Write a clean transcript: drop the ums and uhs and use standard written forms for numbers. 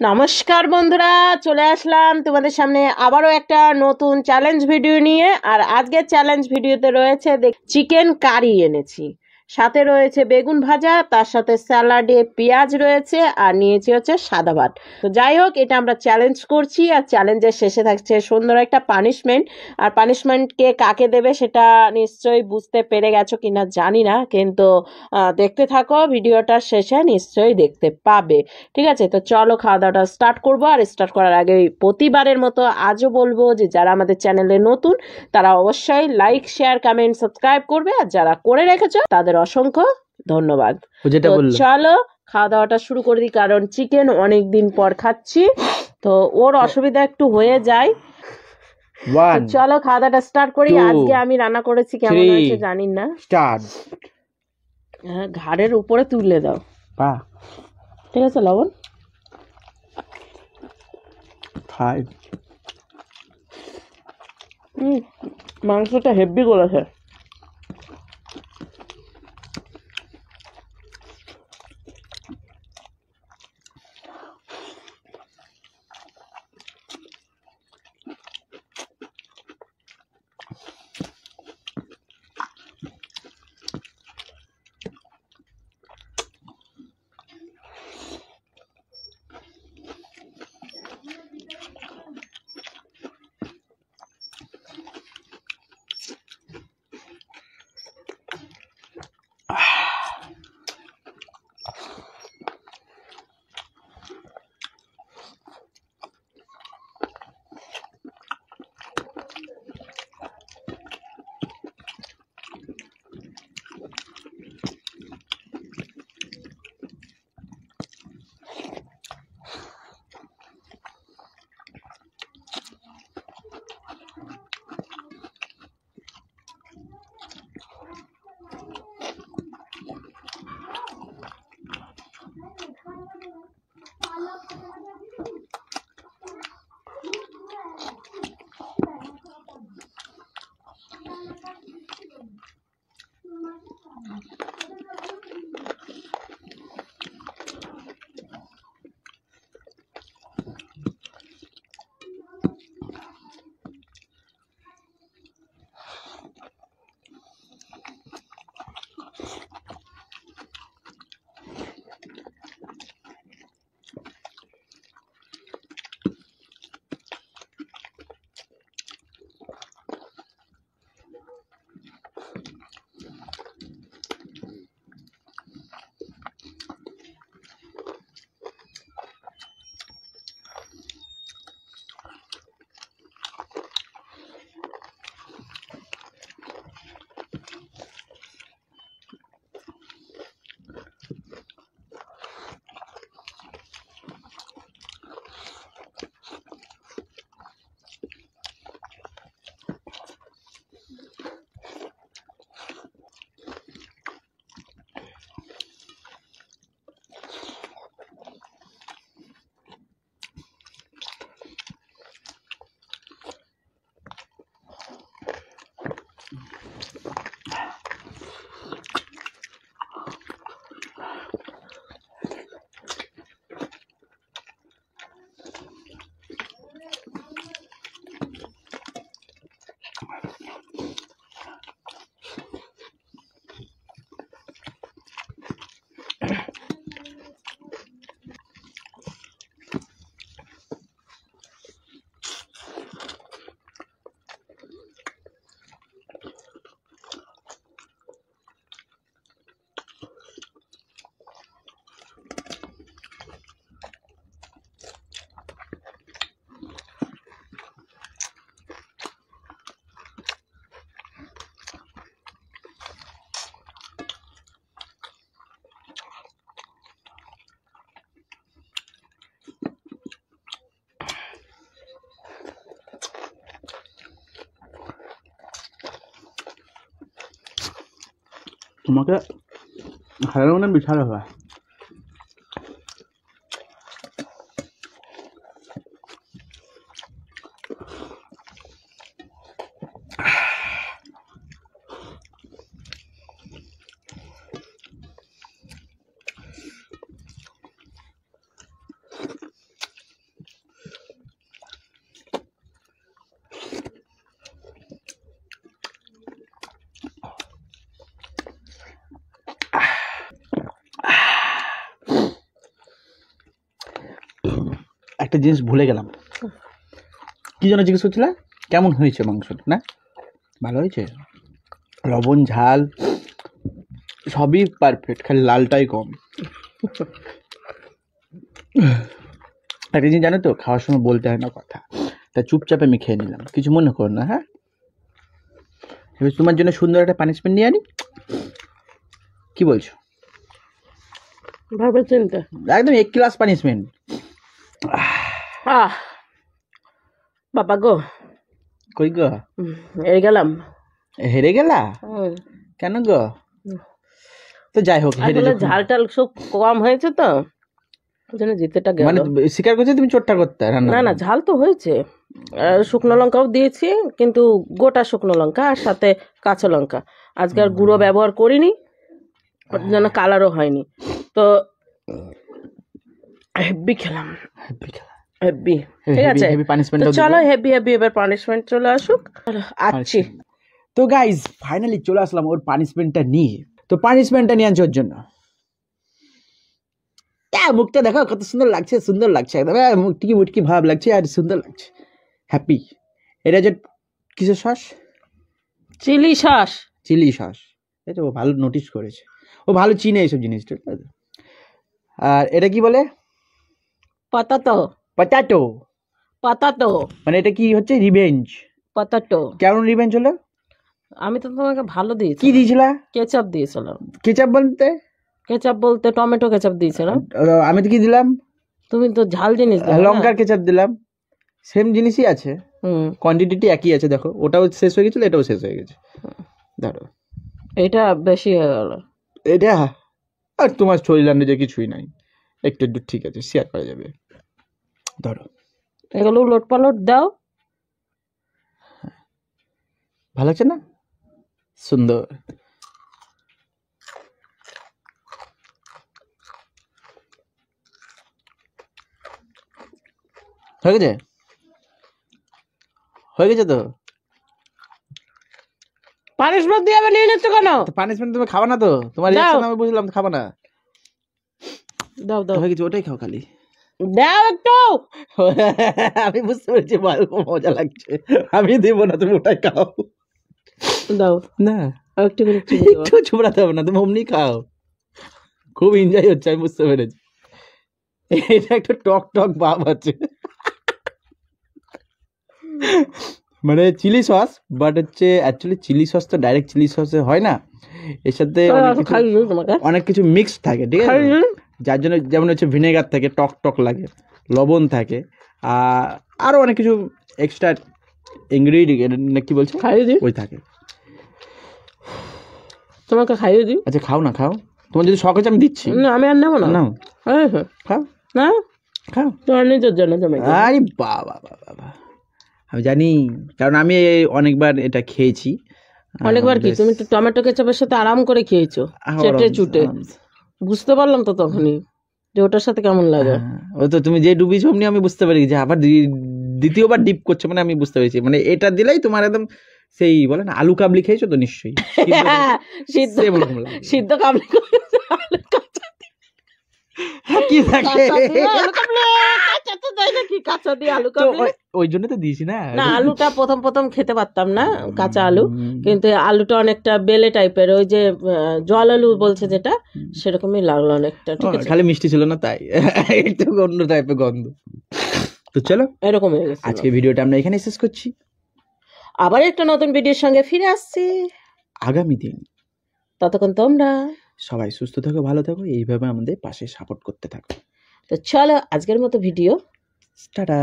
নমস্কার বন্ধুরা, চলে আসলাম তোমাদের সামনে আবারও একটা নতুন চ্যালেঞ্জ ভিডিও নিয়ে। আর আজকের চ্যালেঞ্জ ভিডিওতে রয়েছে চিকেন কারি এনেছি, সাথে রয়েছে বেগুন ভাজা, তার সাথে স্যালাডে পেঁয়াজ রয়েছে, আর নিয়েছি হচ্ছে সাদা ভাত। তো যাই হোক, এটা আমরা চ্যালেঞ্জ করছি, আর চ্যালেঞ্জের শেষে থাকছে সুন্দর একটা পানিশমেন্ট। আর পানিশমেন্টকে কাকে দেবে সেটা নিশ্চয়ই বুঝতে পেরে গেছো কিনা জানি না, কিন্তু দেখতে থাকো, ভিডিওটার শেষে নিশ্চয়ই দেখতে পাবে। ঠিক আছে, তো চলো খাওয়া দাওয়াটা স্টার্ট করবো। আর স্টার্ট করার আগে প্রতিবারের মতো আজও বলবো যে যারা আমাদের চ্যানেলে নতুন তারা অবশ্যই লাইক, শেয়ার, কমেন্ট, সাবস্ক্রাইব করবে, আর যারা করে রেখেছো তাদের অসংখ্য ধন্যবাদ। তো চলো খাওয়া দাওয়াটা শুরু করে দিই, কারণ চিকেন অনেক দিন পর খাচ্ছি, তো ওর অসুবিধা একটু হয়ে যায়। চলো খাওয়া দাওয়াটা স্টার্ট করি। আজকে আমি রান্না করেছি, কেমন হয়েছে জানি না। ঘাড়ের উপরে তুলে দাও, ঠিক আছে? লবণ মাংসটা হেভি করেছে। তোমাকে হারানো মানে বিশাল ব্যাপার। একটা জিনিস ভুলে গেলাম। কি জন্য জিজ্ঞেস করছিলাম? কেমন হয়েছে মাংসটা? না ভালো হয়েছে, লবণ ঝাল সবই পারফেক্ট, খালি লালটাই কম। একটা জিনিস জানো তো, খাওয়ার সময় বলতে হয় না কথা, তা চুপচাপ আমি খেয়ে নিলাম, কিছু মনে করো না। হ্যাঁ, এবার তোমার জন্য সুন্দর একটা পানিশমেন্ট নিয়ে আনি, কি বলছো? ভাবে চিন্তা একদম এক ক্লাস পানিশমেন্ট। বাবা গো, কই গো? এই গেলাম। হেরে গেলা কেন গো? তো যাই হোক, হেরে আসলে ঝাল টাল সব কম হয়েছে তো ওই জন্য জিতেটা গেল। মানে স্বীকার করছে তুমি চোটটা করতে না না, ঝাল তো হয়েছে, শুকনো লঙ্কাও দিয়েছি, কিন্তু গোটা শুকনো লঙ্কা আর সাথে কাঁচা লঙ্কা। আজকে আর গুঁড়ো ব্যবহার করিনি, ওর জন্য কালারও হয়নি। তো হেভি খেলাম, হেভি। ঠিক আছে, তো চলো হেভি হেভি এবার পানিশমেন্ট চলে আসুক। আচ্ছি তো গাইজ ফাইনালি চলে আসলাম ওর পানিশমেন্টটা নিয়ে। তো পানিশমেন্টটা নিয়ে আনছি ওর জন্য। মুখটা দেখো কত সুন্দর লাগছে, সুন্দর লাগছে একদম, মুটকি মুটকি ভাব লাগছে আর সুন্দর লাগছে, হ্যাপি। এটা যে কিসের sauce? Chilli sauce. Chilli sauce, এটা ও ভালো নোটিস করেছে, ও ভালো চিনে এইসব জিনিসটা। আর এটা কি বলে? পটাটো। পটাটো। পটাটো মানে এটা কি হচ্ছে? রিভেঞ্জ। পটাটো। কেমন রিভেঞ্জ হলো? আমি তো তোমাকে ভালো দিয়েছি। কি দিয়েছিলা? কেচাপ দিয়েছিলাম। কেচাপ বলতে? কেচাপ বলতে টমেটো কেচাপ দিয়েছিলাম। আমি তো কি দিলাম? তুমি তো ঝাল জিনিস দিলে না। লঙ্কার কেচাপ দিলাম, সেম জিনিসই আছে, কোয়ান্টিটি একই আছে। দেখো ওটাও শেষ হয়ে গেছিল, এটাও শেষ হয়ে গেছে। ধরো এটা বেশি হয়ে গেল। এটা আর তোমার শরীরে যে কিছুই নাই, একটু একটু ঠিক আছে, শেয়ার করা যাবে। ধরো এগুলো উলট পালট দাও। ভালো আছে না? সুন্দর। হয়ে গেছে, হয়ে গেছে তো। পানিশমেন্ট দিয়ে আবার নিয়ে নিচ্ছ কেন? পানিশমেন্ট তুমি খাবা না তো? তোমার রিঅ্যাকশন আমি বুঝলাম, খাবা না। দাও দাও, হয়ে গেছে, ওটাই খাও খালি। দাও একটু। আমি বুঝতে পেরেছি মজা লাগছে, আমি দেবো না, তুমি ওটাই খাও। দাও না, একটু একটু চুপড়াতে হবে না, তুমি অমনি খাও, খুব এনজয় হচ্ছে, আমি বুঝতে পেরেছি। এটা একটা টক টক ভাব আছে, মানে চিলি সস, বাট হচ্ছে অ্যাকচুয়ালি চিলি সস তো ডাইরেক্ট চিলি সসে হয় না, এর সাথে অনেক কিছু মিক্সড থাকে, ঠিক আছে? যার জন্য যেমন হচ্ছে ভিনেগার থাকে, টক টক লাগে, লবণ থাকে, আরও অনেক কিছু এক্সট্রা ইনগ্রিডিয়েন্ট কি বলছে ওই থাকে। তোমাকে খাইয়ে দিই। আচ্ছা খাও না, খাও, তোমার যদি শখ হচ্ছে আমি দিচ্ছি। আমি আর নেবো না। নাও, খাও না, খাও, তোমার নিজের জন্য তুমি। আরে বাবা বাবা, আমি জানি, কারণ আমি অনেকবার এটা খেয়েছি। অনেকবার কি? তুমি তো টমেটো কেচাপের সাথে আরাম করে খেয়েছো, চেটে চুটে। বুঝতে পারলাম তো তখনই যে ওটার সাথে কেমন লাগে। ও তো তুমি যে ডুবিছো অমনি আমি বুঝতে পারি যে আবার দ্বিতীয়বার ডিপ করছো, মানে আমি বুঝতে পেরেছি, মানে এটা দিলেই তোমার একদম সেই বলে না আলু কাবলি খেয়েছো তো নিশ্চয়ই, সিদ্ধ কাবলি কি থাকে কাঁচা দিয়ে আলু কাবলি, ওই জন্য তো দিয়েছি না। না আলুটা প্রথম প্রথম খেতে পারতাম না, কাঁচা আলু, কিন্তু আলুটা অনেকটা বেলে টাইপের, ওই যে জল আলু বলছে যেটা, সেরকমই লাগলো অনেকটা। ঠিক আছে, খালি মিষ্টি ছিল না তাই, একটু অন্য টাইপের গন্ধ। তো চলো এরকম হয়ে গেছে। আজকে ভিডিওটা আমরা এখানে শেষ করছি, আবার একটা নতুন ভিডিওর সঙ্গে ফিরে আসছি আগামী দিন। ততক্ষণ তোমরা সবাই সুস্থ থাকো, ভালো থাকো, এইভাবে আমাদের পাশে সাপোর্ট করতে থাকো। তো চলো আজকের মতো ভিডিও টাটা।